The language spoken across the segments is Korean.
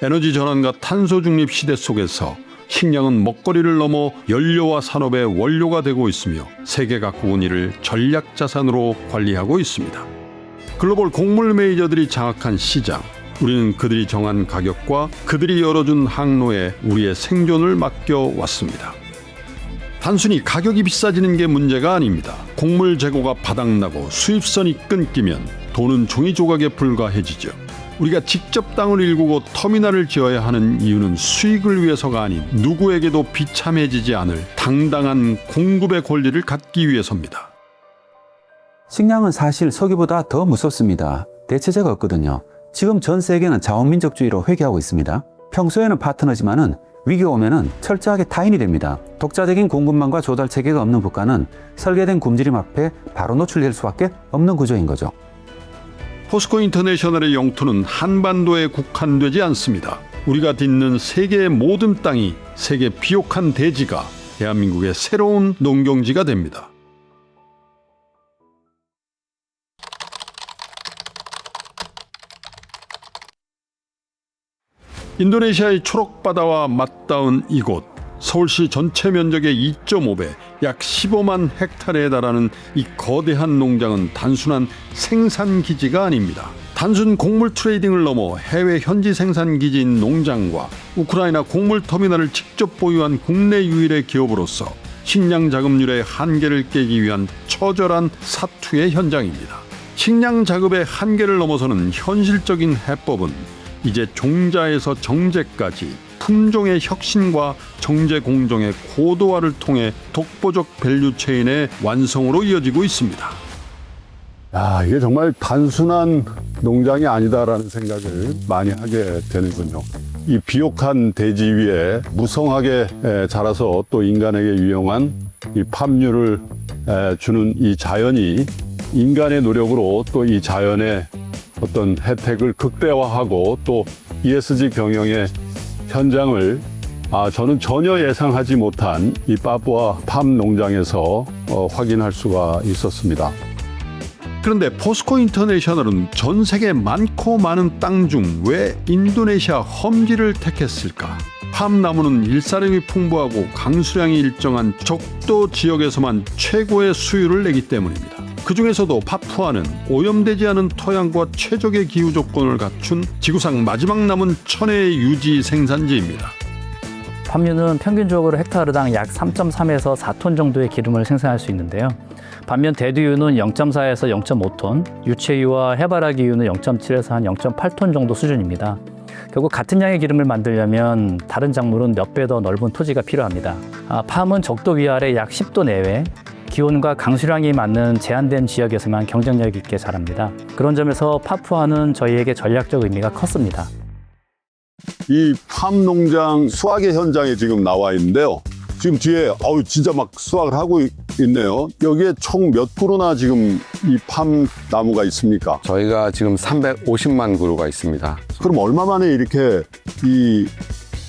에너지 전환과 탄소 중립 시대 속에서 식량은 먹거리를 넘어 연료와 산업의 원료가 되고 있으며 세계 각국은 이를 전략 자산으로 관리하고 있습니다. 글로벌 곡물 메이저들이 장악한 시장, 우리는 그들이 정한 가격과 그들이 열어준 항로에 우리의 생존을 맡겨왔습니다. 단순히 가격이 비싸지는 게 문제가 아닙니다. 곡물 재고가 바닥나고 수입선이 끊기면 돈은 종이 조각에 불과해지죠. 우리가 직접 땅을 일구고 터미널을 지어야 하는 이유는 수익을 위해서가 아닌 누구에게도 비참해지지 않을 당당한 공급의 권리를 갖기 위해서입니다. 식량은 사실 석유보다 더 무섭습니다. 대체제가 없거든요. 지금 전 세계는 자원민족주의로 회귀하고 있습니다. 평소에는 파트너지만은 위기가 오면은 철저하게 타인이 됩니다. 독자적인 공급망과 조달 체계가 없는 국가는 설계된 굶주림 앞에 바로 노출될 수밖에 없는 구조인 거죠. 포스코 인터내셔널의 영토는 한반도에 국한되지 않습니다. 우리가 딛는 세계의 모든 땅이 세계 비옥한 대지가 대한민국의 새로운 농경지가 됩니다. 인도네시아의 초록바다와 맞닿은 이곳, 서울시 전체 면적의 2.5배, 약 15만 헥타르에 달하는 이 거대한 농장은 단순한 생산기지가 아닙니다. 단순 곡물 트레이딩을 넘어 해외 현지 생산기지인 농장과 우크라이나 곡물 터미널을 직접 보유한 국내 유일의 기업으로서 식량 자급률의 한계를 깨기 위한 처절한 사투의 현장입니다. 식량 자급의 한계를 넘어서는 현실적인 해법은 이제 종자에서 정제까지 품종의 혁신과 정제 공정의 고도화를 통해 독보적 밸류체인의 완성으로 이어지고 있습니다. 야, 이게 정말 단순한 농장이 아니다라는 생각을 많이 하게 되는군요. 이 비옥한 대지 위에 무성하게 자라서 또 인간에게 유용한 이 팜유를 주는 이 자연이 인간의 노력으로 또 이 자연의 어떤 혜택을 극대화하고 또 ESG 경영의 현장을 저는 전혀 예상하지 못한 이 파푸아 팜 농장에서 확인할 수가 있었습니다. 그런데 포스코 인터내셔널은 전 세계 많고 많은 땅 중 왜 인도네시아 험지를 택했을까? 팜나무는 일사량이 풍부하고 강수량이 일정한 적도 지역에서만 최고의 수율을 내기 때문입니다. 그 중에서도 파푸아는 오염되지 않은 토양과 최적의 기후 조건을 갖춘 지구상 마지막 남은 천혜의 유지 생산지입니다. 팜유는 평균적으로 헥타르당 약 3.3에서 4톤 정도의 기름을 생산할 수 있는데요. 반면 대두유는 0.4에서 0.5톤, 유채유와 해바라기유는 0.7에서 한 0.8톤 정도 수준입니다. 결국 같은 양의 기름을 만들려면 다른 작물은 몇 배 더 넓은 토지가 필요합니다. 팜은 적도 위아래 약 10도 내외, 기온과 강수량이 맞는 제한된 지역에서만 경쟁력 있게 자랍니다. 그런 점에서 파푸아는 저희에게 전략적 의미가 컸습니다. 이 팜 농장 수확의 현장에 지금 나와 있는데요. 지금 뒤에 진짜 막 수확을 하고 있네요. 여기에 총 몇 그루나 지금 이 팜 나무가 있습니까? 저희가 지금 350만 그루가 있습니다. 그럼 얼마 만에 이렇게 이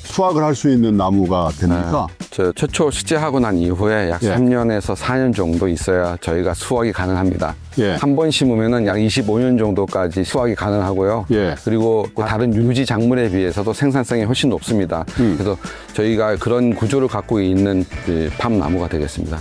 수확을 할 수 있는 나무가 됩니까? 저 최초 식재하고 난 이후에 약 3년에서 4년 정도 있어야 저희가 수확이 가능합니다. 한 번 심으면은 약 25년 정도까지 수확이 가능하고요. 그리고 다른 유지 작물에 비해서도 생산성이 훨씬 높습니다. 그래서 저희가 그런 구조를 갖고 있는 팜 나무가 되겠습니다.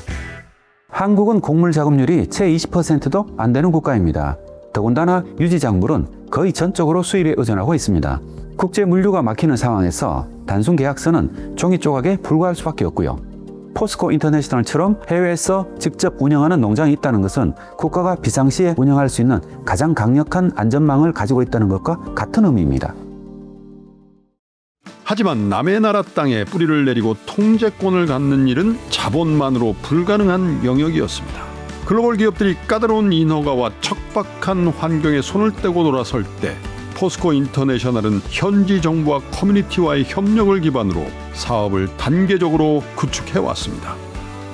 한국은 곡물 자급률이 채 20%도 안 되는 국가입니다. 더군다나 유지 작물은 거의 전적으로 수입에 의존하고 있습니다. 국제 물류가 막히는 상황에서 단순 계약서는 종이 조각에 불과할 수밖에 없고요. 포스코 인터내셔널처럼 해외에서 직접 운영하는 농장이 있다는 것은 국가가 비상시에 운영할 수 있는 가장 강력한 안전망을 가지고 있다는 것과 같은 의미입니다. 하지만 남의 나라 땅에 뿌리를 내리고 통제권을 갖는 일은 자본만으로 불가능한 영역이었습니다. 글로벌 기업들이 까다로운 인허가와 척박한 환경에 손을 떼고 돌아설 때 포스코 인터내셔널은 현지 정부와 커뮤니티와의 협력을 기반으로 사업을 단계적으로 구축해 왔습니다.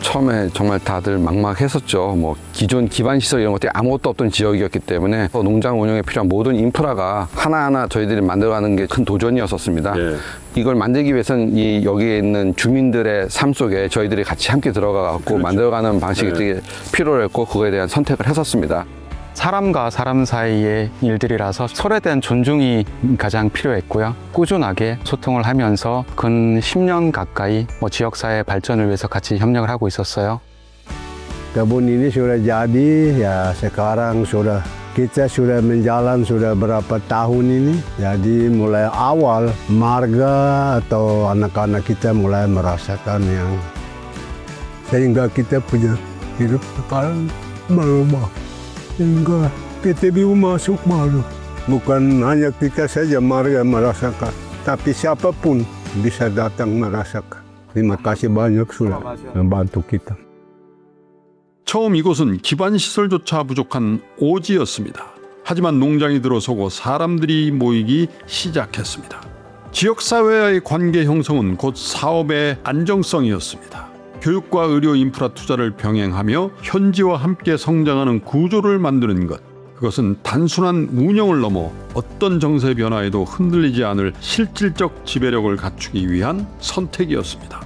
처음에 정말 다들 막막했었죠. 기존 기반 시설 이런 것들이 아무것도 없던 지역이었기 때문에 농장 운영에 필요한 모든 인프라가 하나하나 저희들이 만들어가는 게 큰 도전이었었습니다. 이걸 만들기 위해서는 여기에 있는 주민들의 삶 속에 저희들이 같이 함께 들어가 갖고 만들어가는 방식이 되게 필요했고 그거에 대한 선택을 했었습니다. 사람과 사람 사이의 일들이라서 서로에 대한 존중이 가장 필요했고요. 꾸준하게 소통을 하면서 근 10년 가까이 지역사회 발전을 위해서 같이 협력을 하고 있었어요. Kebun ini sudah jadi, ya sekarang kita sudah menjalan sudah berapa tahun ini. Jadi mulai awal marga atau anak-anak kita mulai merasakan yang sehingga kita punya hidup sekarang berubah. Sehingga PTBU masuk baru. Bukan hanya kita saja marga merasakan, tapi siapapun bisa datang merasakan. Terima kasih banyak sudah membantu kita. 처음 이곳은 기반 시설조차 부족한 오지였습니다. 하지만 농장이 들어서고 사람들이 모이기 시작했습니다. 지역사회와의 관계 형성은 곧 사업의 안정성이었습니다. 교육과 의료 인프라 투자를 병행하며 현지와 함께 성장하는 구조를 만드는 것. 그것은 단순한 운영을 넘어 어떤 정세 변화에도 흔들리지 않을 실질적 지배력을 갖추기 위한 선택이었습니다.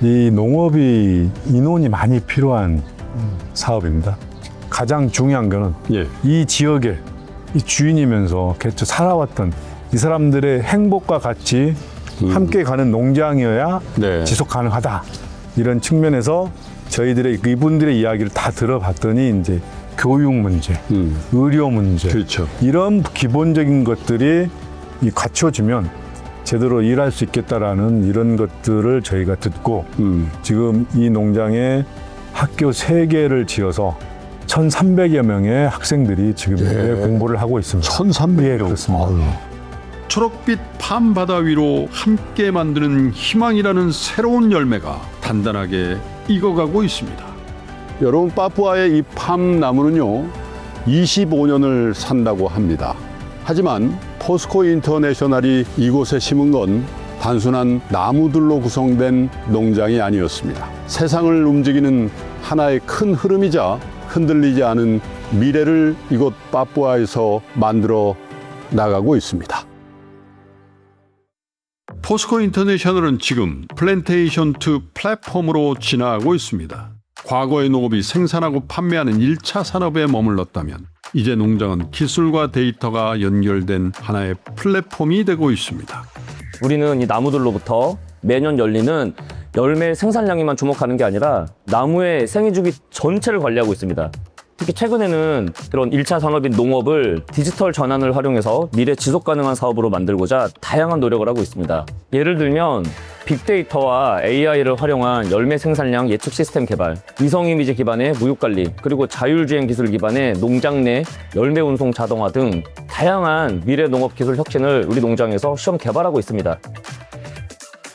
이 농업이 인원이 많이 필요한 사업입니다. 가장 중요한 거는 이 지역의 이 주인이면서 계속 살아왔던 이 사람들의 행복과 같이 함께 가는 농장이어야 지속 가능하다. 이런 측면에서 저희들의 이분들의 이야기를 다 들어봤더니 이제 교육 문제, 의료 문제, 그렇죠. 이런 기본적인 것들이 갖춰지면 제대로 일할 수 있겠다라는 이런 것들을 저희가 듣고 지금 이 농장에 학교 3개를 지어서 1,300여 명의 학생들이 지금 공부를 하고 있습니다. 1,300여 명. 그렇습니다. 초록빛 팜 바다 위로 함께 만드는 희망이라는 새로운 열매가 단단하게 익어가고 있습니다. 여러분, 파푸아의 이 팜나무는요 25년을 산다고 합니다. 하지만 포스코 인터내셔널이 이곳에 심은 건 단순한 나무들로 구성된 농장이 아니었습니다. 세상을 움직이는 하나의 큰 흐름이자 흔들리지 않은 미래를 이곳 파푸아에서 만들어 나가고 있습니다. 포스코 인터내셔널은 지금 플랜테이션 투 플랫폼으로 진화하고 있습니다. 과거의 농업이 생산하고 판매하는 1차 산업에 머물렀다면 이제 농장은 기술과 데이터가 연결된 하나의 플랫폼이 되고 있습니다. 우리는 이 나무들로부터 매년 열리는 열매 생산량에만 주목하는 게 아니라 나무의 생애주기 전체를 관리하고 있습니다. 특히 최근에는 그런 1차 산업인 농업을 디지털 전환을 활용해서 미래 지속 가능한 사업으로 만들고자 다양한 노력을 하고 있습니다. 예를 들면 빅데이터와 AI를 활용한 열매 생산량 예측 시스템 개발, 위성 이미지 기반의 무육 관리, 그리고 자율주행 기술 기반의 농장 내 열매 운송 자동화 등 다양한 미래 농업 기술 혁신을 우리 농장에서 시험 개발하고 있습니다.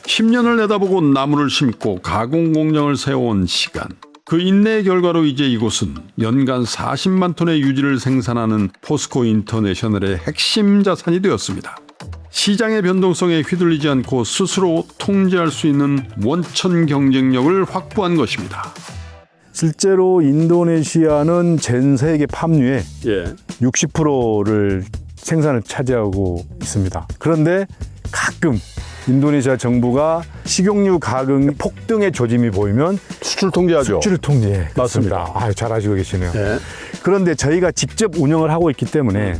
10년을 내다보고 나무를 심고 가공 공장을 세워온 시간. 그 인내의 결과로 이제 이곳은 연간 40만 톤의 유지를 생산하는 포스코 인터내셔널의 핵심 자산이 되었습니다. 시장의 변동성에 휘둘리지 않고 스스로 통제할 수 있는 원천 경쟁력을 확보한 것입니다. 실제로 인도네시아는 전 세계 팜유의 60%를 생산을 차지하고 있습니다. 그런데 가끔 인도네시아 정부가 식용유 가격 폭등의 조짐이 보이면 수출 통제하죠. 수출 통제. 맞습니다. 잘 아시고 계시네요. 그런데 저희가 직접 운영을 하고 있기 때문에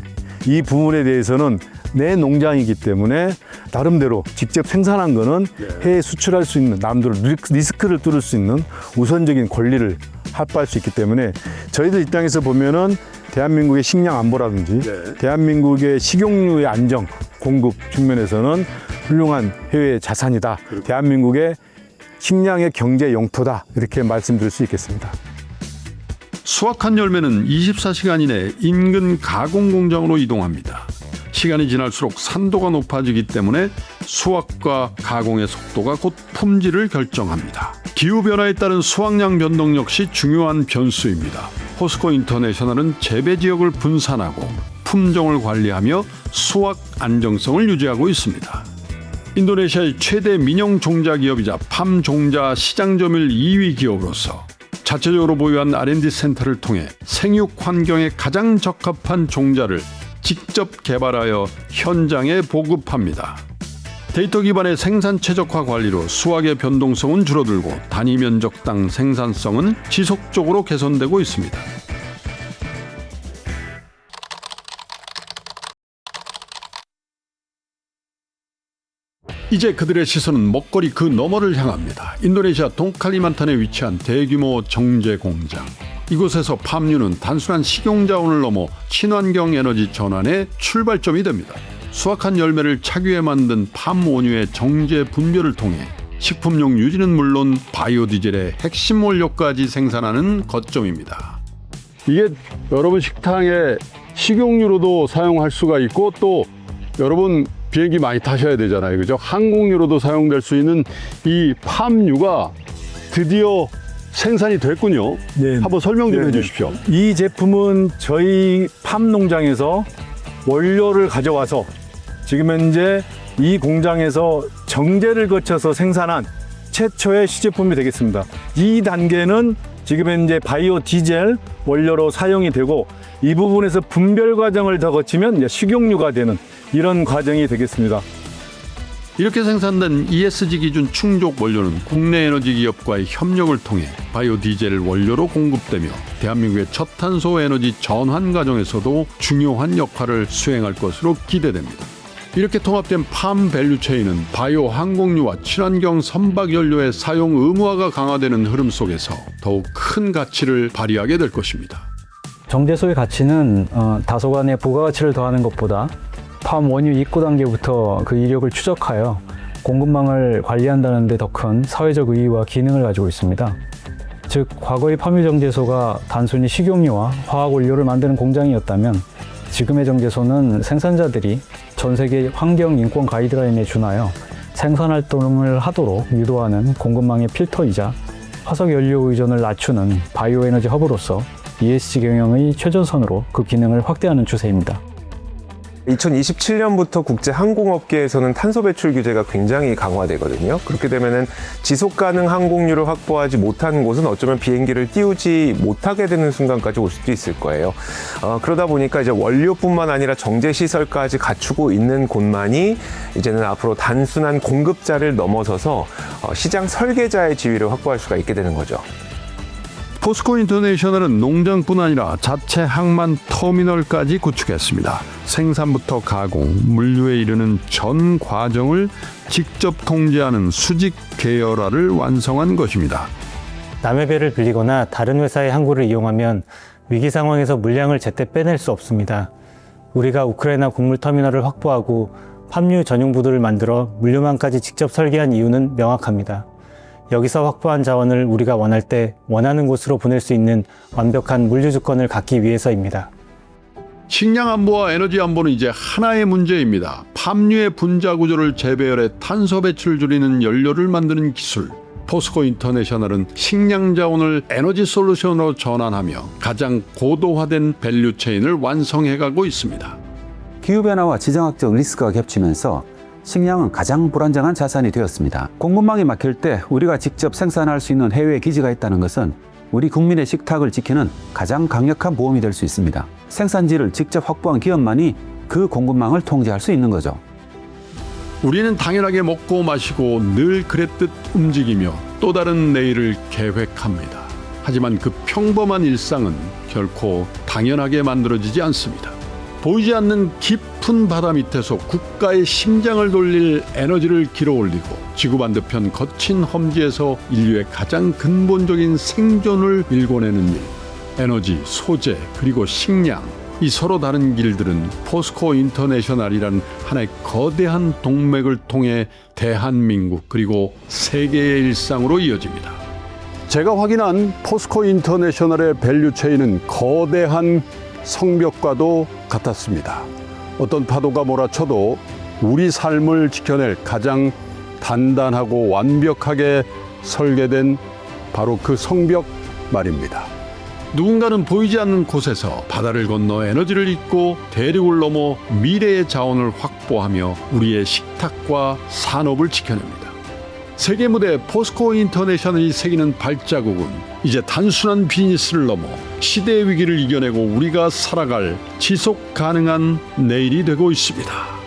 이 부분에 대해서는 내 농장이기 때문에 나름대로 직접 생산한 거는 해외 수출할 수 있는, 남들 리스크를 뚫을 수 있는 우선적인 권리를 확보할 수 있기 때문에 저희들 입장에서 보면은 대한민국의 식량 안보라든지 대한민국의 식용유의 안정 공급 측면에서는 훌륭한 해외 자산이다. 대한민국의 식량의 경제 영토다. 이렇게 말씀드릴 수 있겠습니다. 수확한 열매는 24시간 이내 인근 가공 공장으로 이동합니다. 시간이 지날수록 산도가 높아지기 때문에 수확과 가공의 속도가 곧 품질을 결정합니다. 기후변화에 따른 수확량 변동 역시 중요한 변수입니다. 포스코 인터내셔널은 재배 지역을 분산하고 품종을 관리하며 수확 안정성을 유지하고 있습니다. 인도네시아의 최대 민영 종자 기업이자 팜 종자 시장 점유율 2위 기업으로서 자체적으로 보유한 R&D 센터를 통해 생육 환경에 가장 적합한 종자를 직접 개발하여 현장에 보급합니다. 데이터 기반의 생산 최적화 관리로 수확의 변동성은 줄어들고 단위 면적당 생산성은 지속적으로 개선되고 있습니다. 이제 그들의 시선은 먹거리 그 너머를 향합니다. 인도네시아 동칼리만탄에 위치한 대규모 정제 공장. 이곳에서 팜유는 단순한 식용자원을 넘어 친환경 에너지 전환의 출발점이 됩니다. 수확한 열매를 착유해 만든 팜 원유의 정제 분별을 통해 식품용 유지는 물론 바이오디젤의 핵심 원료까지 생산하는 거점입니다. 이게 여러분 식당에 식용유로도 사용할 수가 있고 또 여러분 비행기 많이 타셔야 되잖아요. 그죠? 항공유로도 사용될 수 있는 이 팜유가 드디어 생산이 됐군요. 네. 한번 설명 좀 네, 해주십시오. 이 제품은 저희 팜 농장에서 원료를 가져와서 지금 현재 이 공장에서 정제를 거쳐서 생산한 최초의 시제품이 되겠습니다. 이 단계는 지금 현재 바이오 디젤 원료로 사용이 되고 이 부분에서 분별 과정을 더 거치면 이제 식용유가 되는 이런 과정이 되겠습니다. 이렇게 생산된 ESG 기준 충족 원료는 국내 에너지 기업과의 협력을 통해 바이오 디젤 원료로 공급되며 대한민국의 저탄소 에너지 전환 과정에서도 중요한 역할을 수행할 것으로 기대됩니다. 이렇게 통합된 팜 밸류체인은 바이오 항공유와 친환경 선박 연료의 사용 의무화가 강화되는 흐름 속에서 더욱 큰 가치를 발휘하게 될 것입니다. 정제소의 가치는 다소간의 부가가치를 더하는 것보다 팜 원유 입고 단계부터 그 이력을 추적하여 공급망을 관리한다는 데 더 큰 사회적 의의와 기능을 가지고 있습니다. 즉, 과거의 팜유 정제소가 단순히 식용유와 화학 원료를 만드는 공장이었다면 지금의 정제소는 생산자들이 전 세계 환경 인권 가이드라인에 준하여 생산 활동을 하도록 유도하는 공급망의 필터이자 화석 연료 의존을 낮추는 바이오 에너지 허브로서 ESG 경영의 최전선으로 그 기능을 확대하는 추세입니다. 2027년부터 국제 항공업계에서는 탄소 배출 규제가 굉장히 강화되거든요. 그렇게 되면은 지속 가능 항공유를 확보하지 못한 곳은 어쩌면 비행기를 띄우지 못하게 되는 순간까지 올 수도 있을 거예요. 그러다 보니까 이제 원료뿐만 아니라 정제 시설까지 갖추고 있는 곳만이 이제는 앞으로 단순한 공급자를 넘어서서 시장 설계자의 지위를 확보할 수가 있게 되는 거죠. 포스코 인터내셔널은 농장뿐 아니라 자체 항만 터미널까지 구축했습니다. 생산부터 가공, 물류에 이르는 전 과정을 직접 통제하는 수직 계열화를 완성한 것입니다. 남의 배를 빌리거나 다른 회사의 항구를 이용하면 위기 상황에서 물량을 제때 빼낼 수 없습니다. 우리가 우크라이나 곡물 터미널을 확보하고 팜유 전용 부두를 만들어 물류망까지 직접 설계한 이유는 명확합니다. 여기서 확보한 자원을 우리가 원할 때 원하는 곳으로 보낼 수 있는 완벽한 물류 주권을 갖기 위해서입니다. 식량 안보와 에너지 안보는 이제 하나의 문제입니다. 팜유의 분자 구조를 재배열해 탄소 배출을 줄이는 연료를 만드는 기술. 포스코 인터내셔널은 식량 자원을 에너지 솔루션으로 전환하며 가장 고도화된 밸류체인을 완성해가고 있습니다. 기후변화와 지정학적 리스크가 겹치면서 식량은 가장 불안정한 자산이 되었습니다. 공급망이 막힐 때 우리가 직접 생산할 수 있는 해외 기지가 있다는 것은 우리 국민의 식탁을 지키는 가장 강력한 보험이 될 수 있습니다. 생산지를 직접 확보한 기업만이 그 공급망을 통제할 수 있는 거죠. 우리는 당연하게 먹고 마시고 늘 그랬듯 움직이며 또 다른 내일을 계획합니다. 하지만 그 평범한 일상은 결코 당연하게 만들어지지 않습니다. 보이지 않는 깊은 바다 밑에서 국가의 심장을 돌릴 에너지를 길어올리고 지구 반대편 거친 험지에서 인류의 가장 근본적인 생존을 일궈내는 일. 에너지, 소재, 그리고 식량. 이 서로 다른 길들은 포스코 인터내셔널이란 하나의 거대한 동맥을 통해 대한민국 그리고 세계의 일상으로 이어집니다. 제가 확인한 포스코 인터내셔널의 밸류체인은 거대한 성벽과도 같았습니다. 어떤 파도가 몰아쳐도 우리 삶을 지켜낼 가장 단단하고 완벽하게 설계된 바로 그 성벽 말입니다. 누군가는 보이지 않는 곳에서 바다를 건너 에너지를 잇고 대륙을 넘어 미래의 자원을 확보하며 우리의 식탁과 산업을 지켜냅니다. 세계 무대 포스코 인터내셔널이 새기는 발자국은 이제 단순한 비즈니스를 넘어 시대의 위기를 이겨내고 우리가 살아갈 지속 가능한 내일이 되고 있습니다.